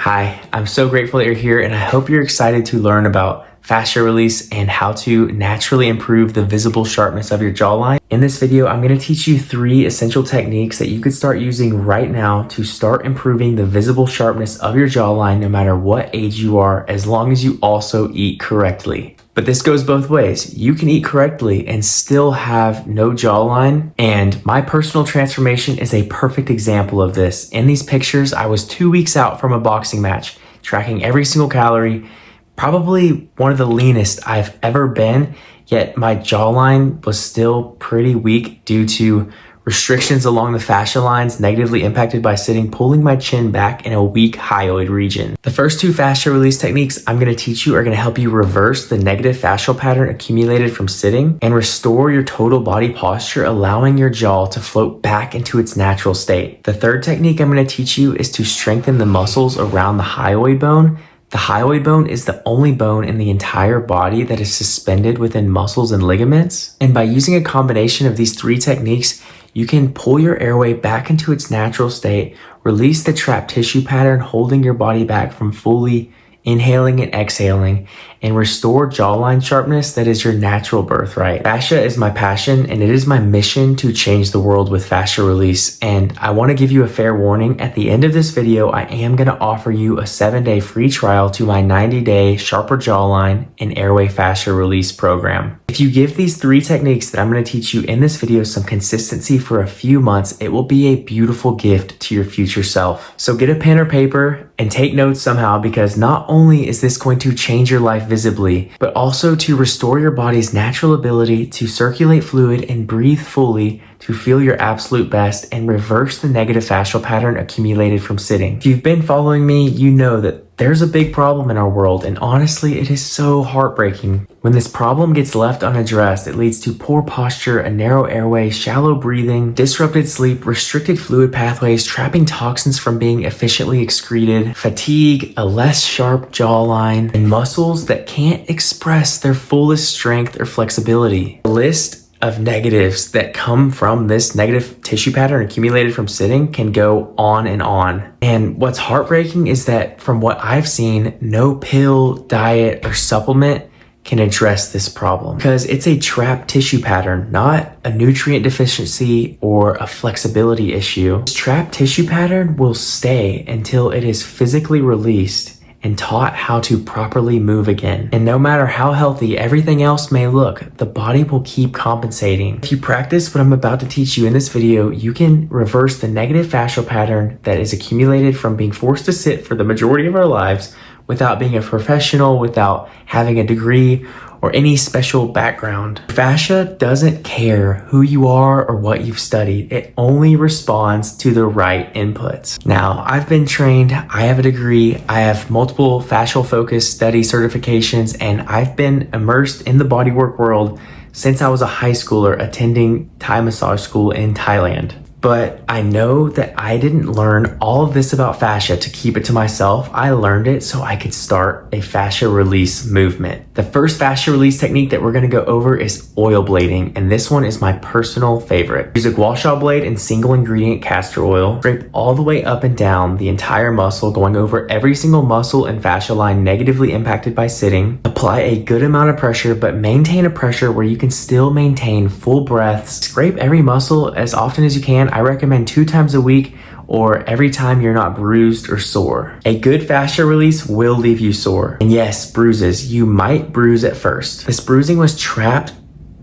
Hi, I'm so grateful that you're here and I hope you're excited to learn about fascia release and how to naturally improve the visible sharpness of your jawline. In this video, I'm going to teach you 3 essential techniques that you could start using right now to start improving the visible sharpness of your jawline no matter what age you are, as long as you also eat correctly. But this goes both ways. You can eat correctly and still have no jawline. And my personal transformation is a perfect example of this. In these pictures, I was 2 weeks out from a boxing match, tracking every single calorie, probably one of the leanest I've ever been, yet my jawline was still pretty weak due to restrictions along the fascia lines negatively impacted by sitting, pulling my chin back in a weak hyoid region. The first 2 fascia release techniques I'm going to teach you are going to help you reverse the negative fascial pattern accumulated from sitting and restore your total body posture, allowing your jaw to float back into its natural state. The third technique I'm going to teach you is to strengthen the muscles around the hyoid bone. The hyoid bone is the only bone in the entire body that is suspended within muscles and ligaments. And by using a combination of these 3 techniques, you can pull your airway back into its natural state, release the trapped tissue pattern holding your body back from fully inhaling and exhaling, and restore jawline sharpness that is your natural birthright. Fascia is my passion, and it is my mission to change the world with fascia release. And I want to give you a fair warning. At the end of this video, I am going to offer you a 7-day free trial to my 90-day Sharper Jawline and Airway Fascia Release program. If you give these 3 techniques that I'm going to teach you in this video some consistency for a few months, it will be a beautiful gift to your future self. So get a pen or paper and take notes somehow, because not only is this going to change your life visibly, but also to restore your body's natural ability to circulate fluid and breathe fully to feel your absolute best and reverse the negative fascial pattern accumulated from sitting. If you've been following me, you know that there's a big problem in our world, and honestly, it is so heartbreaking. When this problem gets left unaddressed, it leads to poor posture, a narrow airway, shallow breathing, disrupted sleep, restricted fluid pathways, trapping toxins from being efficiently excreted, fatigue, a less sharp jawline, and muscles that can't express their fullest strength or flexibility. The list of negatives that come from this negative tissue pattern accumulated from sitting can go on and on. And what's heartbreaking is that from what I've seen, no pill, diet, or supplement can address this problem, because it's a trapped tissue pattern, not a nutrient deficiency or a flexibility issue. This trapped tissue pattern will stay until it is physically released and taught how to properly move again. And no matter how healthy everything else may look, the body will keep compensating. If you practice what I'm about to teach you in this video, you can reverse the negative fascial pattern that is accumulated from being forced to sit for the majority of our lives without being a professional, without having a degree or any special background. Fascia doesn't care who you are or what you've studied. It only responds to the right inputs. Now, I've been trained, I have a degree, I have multiple fascial focused study certifications, and I've been immersed in the bodywork world since I was a high schooler attending Thai massage school in Thailand. But I know that I didn't learn all of this about fascia to keep it to myself. I learned it so I could start a fascia release movement. The first fascia release technique that we're going to go over is oil blading, and this one is my personal favorite. Use a gua sha blade and single ingredient castor oil. Scrape all the way up and down the entire muscle, going over every single muscle and fascia line negatively impacted by sitting. Apply a good amount of pressure, but maintain a pressure where you can still maintain full breaths. Scrape every muscle as often as you can. I recommend 2 times a week or every time you're not bruised or sore. A good fascia release will leave you sore. And yes, bruises. You might bruise at first. This bruising was trapped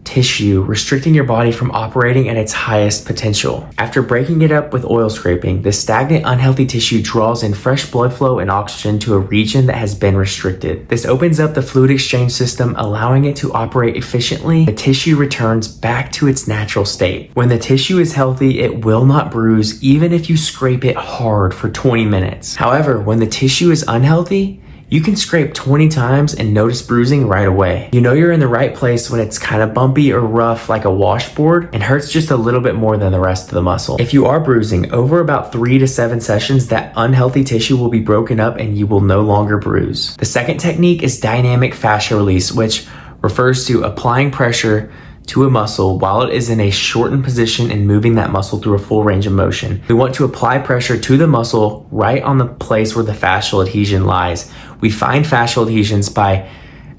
tissue, restricting your body from operating at its highest potential. After breaking it up with oil scraping, the stagnant, unhealthy tissue draws in fresh blood flow and oxygen to a region that has been restricted. This opens up the fluid exchange system, allowing it to operate efficiently. The tissue returns back to its natural state. When the tissue is healthy, it will not bruise, even if you scrape it hard for 20 minutes. However, when the tissue is unhealthy, you can scrape 20 times and notice bruising right away. You know you're in the right place when it's kind of bumpy or rough like a washboard and hurts just a little bit more than the rest of the muscle. If you are bruising, over about 3 to 7 sessions, that unhealthy tissue will be broken up and you will no longer bruise. The second technique is dynamic fascia release, which refers to applying pressure to a muscle while it is in a shortened position and moving that muscle through a full range of motion. We want to apply pressure to the muscle right on the place where the fascial adhesion lies. We find fascial adhesions by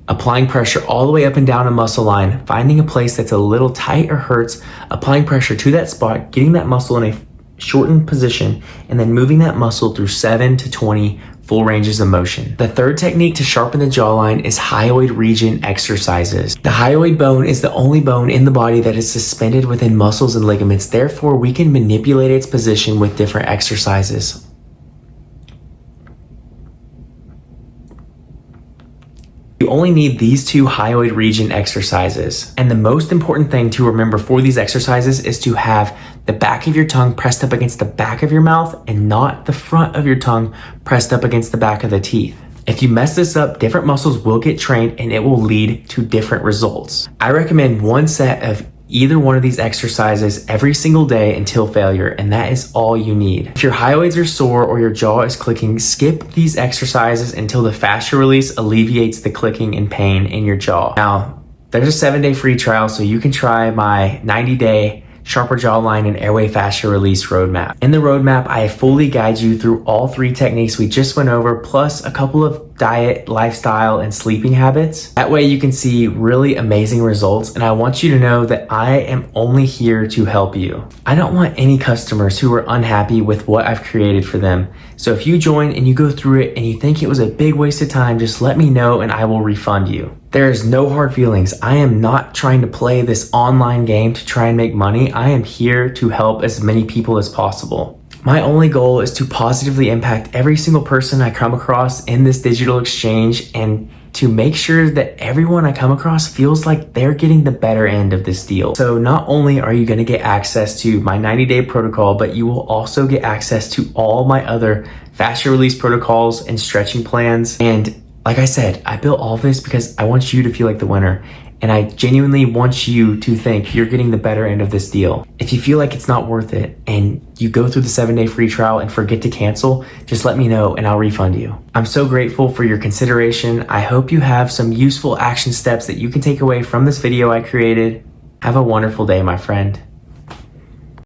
applying pressure all the way up and down a muscle line, finding a place that's a little tight or hurts, applying pressure to that spot, getting that muscle in a shortened position, and then moving that muscle through 7 to 20 full ranges of motion. The third technique to sharpen the jawline is hyoid region exercises. The hyoid bone is the only bone in the body that is suspended within muscles and ligaments. Therefore, we can manipulate its position with different exercises. You only need these 2 hyoid region exercises. And the most important thing to remember for these exercises is to have the back of your tongue pressed up against the back of your mouth and not the front of your tongue pressed up against the back of the teeth. If you mess this up, different muscles will get trained and it will lead to different results. I recommend 1 set of either one of these exercises every single day until failure, and that is all you need. If your hyoids are sore or your jaw is clicking, skip these exercises until the fascia release alleviates the clicking and pain in your jaw. Now, there's a 7-day free trial, so you can try my 90-day Sharper Jawline and Airway Fascia Release Roadmap. In the roadmap, I fully guide you through all 3 techniques we just went over, plus a couple of diet, lifestyle, and sleeping habits. That way you can see really amazing results, and I want you to know that I am only here to help you. I don't want any customers who are unhappy with what I've created for them. So if you join and you go through it and you think it was a big waste of time, just let me know and I will refund you. There is no hard feelings. I am not trying to play this online game to try and make money. I am here to help as many people as possible. My only goal is to positively impact every single person I come across in this digital exchange and to make sure that everyone I come across feels like they're getting the better end of this deal. So not only are you gonna get access to my 90-day protocol, but you will also get access to all my other fascia release protocols and stretching plans. And like I said, I built all this because I want you to feel like the winner. And I genuinely want you to think you're getting the better end of this deal. If you feel like it's not worth it and you go through the 7-day free trial and forget to cancel, just let me know and I'll refund you. I'm so grateful for your consideration. I hope you have some useful action steps that you can take away from this video I created. Have a wonderful day, my friend.